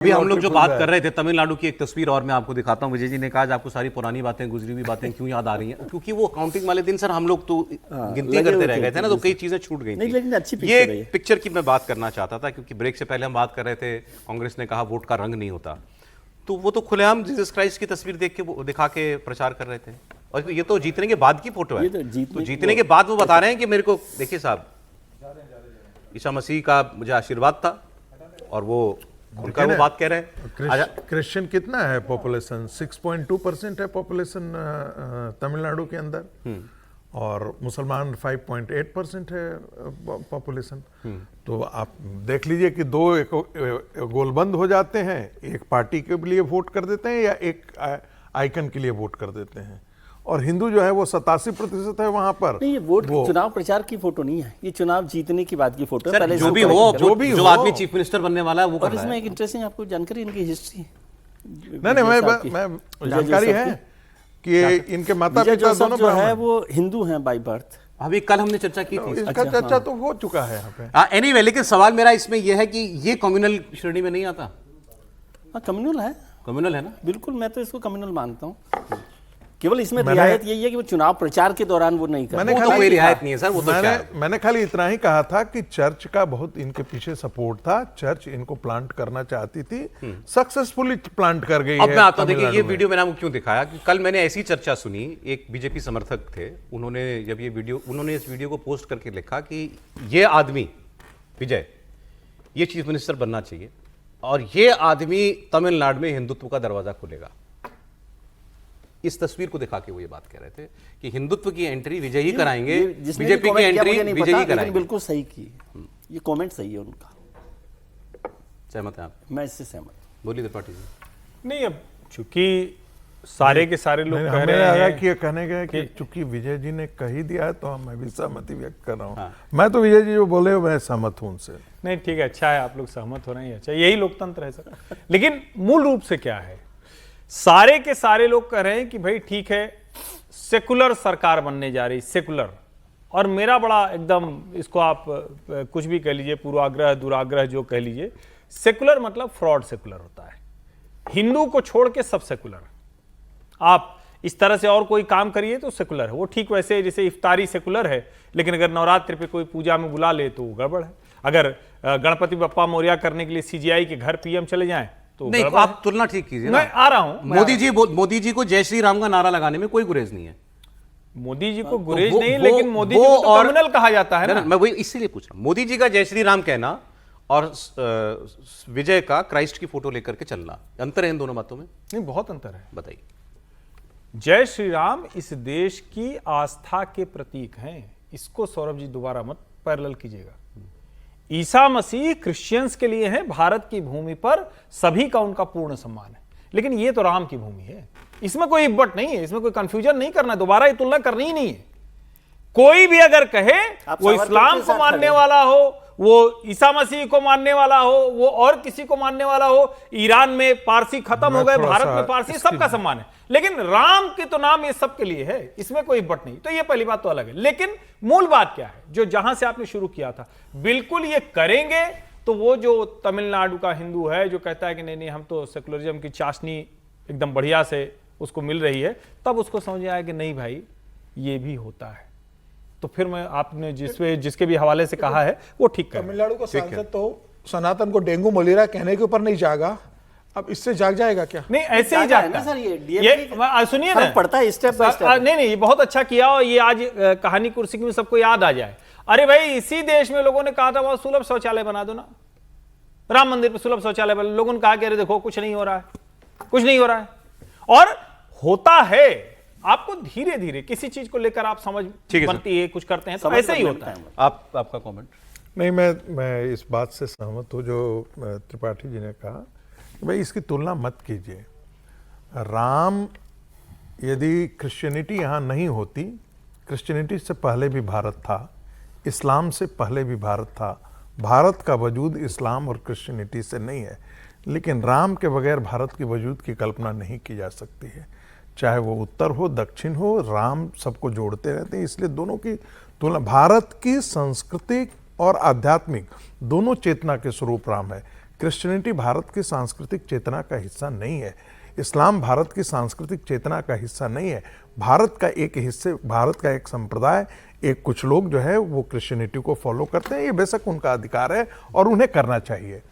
अभी हम लोग जो बात कर रहे थे तमिलनाडु की एक तस्वीर और मैं आपको दिखाता हूँ। विजय जी ने कहा आज आपको सारी पुरानी बातें, गुजरी हुई बातें क्यों याद आ रही हैं, क्योंकि वो काउंटिंग वाले दिन सर हम लोग तो गिनती करते रह गए थे ना, तो कई चीजें छूट गई थी। लेकिन अच्छी ये पिक्चर की मैं बात करना चाहता था, क्योंकि ब्रेक से पहले हम बात कर रहे थे, कांग्रेस ने कहा वोट का रंग नहीं होता, तो वो तो खुलेआम जीसस क्राइस्ट की तस्वीर देख के वो दिखा के प्रचार कर रहे थे। और ये तो जीतने के बाद की फोटो है, तो जीतने के बाद वो बता रहे हैं कि मेरे को देखिए साहब, ईसा मसीह का मुझे आशीर्वाद था और वो उनका वो बात कह रहे हैं। क्रिश्चियन कितना है पॉपुलेशन? 6.2% है पॉपुलेशन तमिलनाडु के अंदर, और मुसलमान 5.8% है पॉपुलेशन। तो आप देख लीजिए कि दो गोलबंद हो जाते हैं, एक पार्टी के लिए वोट कर देते हैं या एक आइकन के लिए वोट कर देते हैं। और हिंदू जो है वो 87% है वहां पर। नहीं, ये वोट चुनाव प्रचार की फोटो नहीं है, ये चुनाव जीतने की बात की फोटो है। जो भी हो, जो आदमी चीफ मिनिस्टर बनने वाला है वो। और इसमें एक इंटरेस्टिंग आपको जानकारी, इनकी हिस्ट्री नहीं मैं जानकारी है कि इनके माता पिता दोनों जो है वो हिंदू हैं बाय बर्थ। अभी कल हमने चर्चा की थी, इसका चर्चा तो हो चुका है यहाँ पे। एनीवे, लेकिन सवाल मेरा इसमें यह है कि ये कम्युनल श्रेणी में नहीं आता। कम्युनल है, कम्युनल है ना, बिल्कुल, मैं तो इसको कम्युनल मानता हूँ। केवल इसमें रियायत यही है कि वो चुनाव प्रचार के दौरान वो नहीं कर। तो कोई रियायत नहीं है सर, वो तो क्या है? मैंने खाली इतना ही कहा था कि चर्च का बहुत इनके पीछे सपोर्ट था, चर्च इनको प्लांट करना चाहती थी, सक्सेसफुली प्लांट कर गई है। अब मैं आता हूं, देखिए ये वीडियो मैंने आपको क्यों दिखाया कि कल मैंने ऐसी चर्चा सुनी, एक बीजेपी समर्थक थे, उन्होंने जब उन्होंने इस वीडियो को पोस्ट करके लिखा कि ये आदमी विजय, ये चीफ मिनिस्टर बनना चाहिए और ये आदमी तमिलनाडु में हिंदुत्व का दरवाजा खोलेगा। इस तस्वीर को दिखा के वो ये बात कह रहे थे कि हिंदुत्व की एंट्री विजय ही कराएंगे, बीजेपी की एंट्री विजय ही कराएंगे। बिल्कुल सही की, ये कमेंट सही है उनका। सहमत हैं आप? मैं इससे सहमत। बोलिए त्रिपाठी जी। नहीं, अब चूंकि सारे के सारे लोग कह रहे हैं कि कहने गए कि चूंकि विजय जी ने कह ही दिया है तो मैं भी सहमति व्यक्त कर रहा हूँ। मैं तो विजय जी जो बोले मैं सहमत हूँ उनसे। नहीं, ठीक है, अच्छा है, आप लोग सहमत हो रहे हैं, अच्छा, यही लोकतंत्र है सर। लेकिन मूल रूप से क्या है, सारे के सारे लोग कह रहे हैं कि भाई ठीक है, सेकुलर सरकार बनने जा रही, सेकुलर। और मेरा बड़ा एकदम, इसको आप कुछ भी कह लीजिए, पूर्वाग्रह दुराग्रह जो कह लीजिए, सेकुलर मतलब फ्रॉड सेकुलर होता है। हिंदू को छोड़ के सब सेकुलर। आप इस तरह से और कोई काम करिए तो सेकुलर है वो, ठीक वैसे जैसे इफ्तारी सेकुलर है, लेकिन अगर नवरात्रि पे कोई पूजा में बुला ले तो गड़बड़ है। अगर गणपति बप्पा मोरिया करने के लिए सीजीआई के घर पीएम चले जाएं तो नहीं, आप तुलना ठीक कीजिए। मैं आ रहा हूं, मोदी जी को जय श्री राम का नारा लगाने में कोई गुरेज नहीं है। मोदी जी को गुरेज नहीं, लेकिन मोदी जी को तो कम्युनल कहा जाता है ना। मैं वही इसीलिए पूछ रहा हूं, मोदी जी का जय श्री राम कहना और विजय का क्राइस्ट की फोटो लेकर के चलना, अंतर है इन दोनों बातों में? नहीं, बहुत अंतर है। बताइए। जय श्री राम इस देश की आस्था के प्रतीक हैं, इसको सौरभ जी दोबारा मत पैरेलल कीजिएगा। ईसा मसीह क्रिश्चियंस के लिए है, भारत की भूमि पर सभी का उनका पूर्ण सम्मान है, लेकिन ये तो राम की भूमि है, इसमें कोई इब्बट नहीं है, इसमें कोई कंफ्यूजन नहीं करना, दोबारा ये तुलना करनी ही नहीं है। कोई भी अगर कहे वो इस्लाम को मानने वाला हो, वो ईसा मसीह को मानने वाला हो, वो और किसी को मानने वाला हो, ईरान में पारसी खत्म हो गए, भारत में पारसी, सबका सम्मान है, लेकिन राम के तो नाम ये सबके लिए है, इसमें कोई इब्बट नहीं। तो ये पहली बात तो अलग है। लेकिन मूल बात क्या है, जो जहां से आपने शुरू किया था, बिल्कुल ये करेंगे तो वो जो तमिलनाडु का हिंदू है जो कहता है कि नहीं नहीं हम तो सेकुलरिज्म की चाशनी एकदम बढ़िया से उसको मिल रही है, तब उसको समझ आया कि नहीं भाई ये भी होता है। तो फिर मैं आपने जिसके भी हवाले से कहा है वो ठीक है। तमिलनाडु का सांसद तो सनातन को डेंगू मलेरिया कहने के ऊपर नहीं जागा, अब इससे जाग जाएगा क्या? नहीं, ऐसे ही जागता सर। ये सुनिए ना, पड़ता है स्टेप बाय स्टेप। नहीं, ये बहुत अच्छा किया और ये आज कहानी कुर्सी में सबको याद आ जाए। अरे भाई, इसी देश में लोगों ने कहा था बहुत सुलभ शौचालय बना दो ना, राम मंदिर पे सुलभ शौचालय बना। लोगों ने कहा कि अरे देखो कुछ नहीं हो रहा है, कुछ नहीं हो रहा है, और होता है। आपको धीरे धीरे किसी चीज को लेकर आप समझ बनती है, कुछ करते हैं तो ऐसे ही होता है। आपका कमेंट? नहीं, मैं इस बात से सहमत हूँ जो त्रिपाठी जी ने कहा कि भाई इसकी तुलना मत कीजिए। राम, यदि क्रिश्चियनिटी यहाँ नहीं होती, क्रिश्चियनिटी से पहले भी भारत था, इस्लाम से पहले भी भारत था, भारत का वजूद इस्लाम और क्रिश्चियनिटी से नहीं है, लेकिन राम के बगैर भारत के वजूद की कल्पना नहीं की जा सकती है। चाहे वो उत्तर हो दक्षिण हो, राम सबको जोड़ते रहते हैं, इसलिए दोनों की तुलना, भारत की सांस्कृतिक और आध्यात्मिक दोनों चेतना के स्वरूप राम है। क्रिश्चियनिटी भारत की सांस्कृतिक चेतना का हिस्सा नहीं है, इस्लाम भारत की सांस्कृतिक चेतना का हिस्सा नहीं है। भारत का एक संप्रदाय, एक कुछ लोग जो है वो क्रिश्चियनिटी को फॉलो करते हैं, ये बेशक उनका अधिकार है और उन्हें करना चाहिए।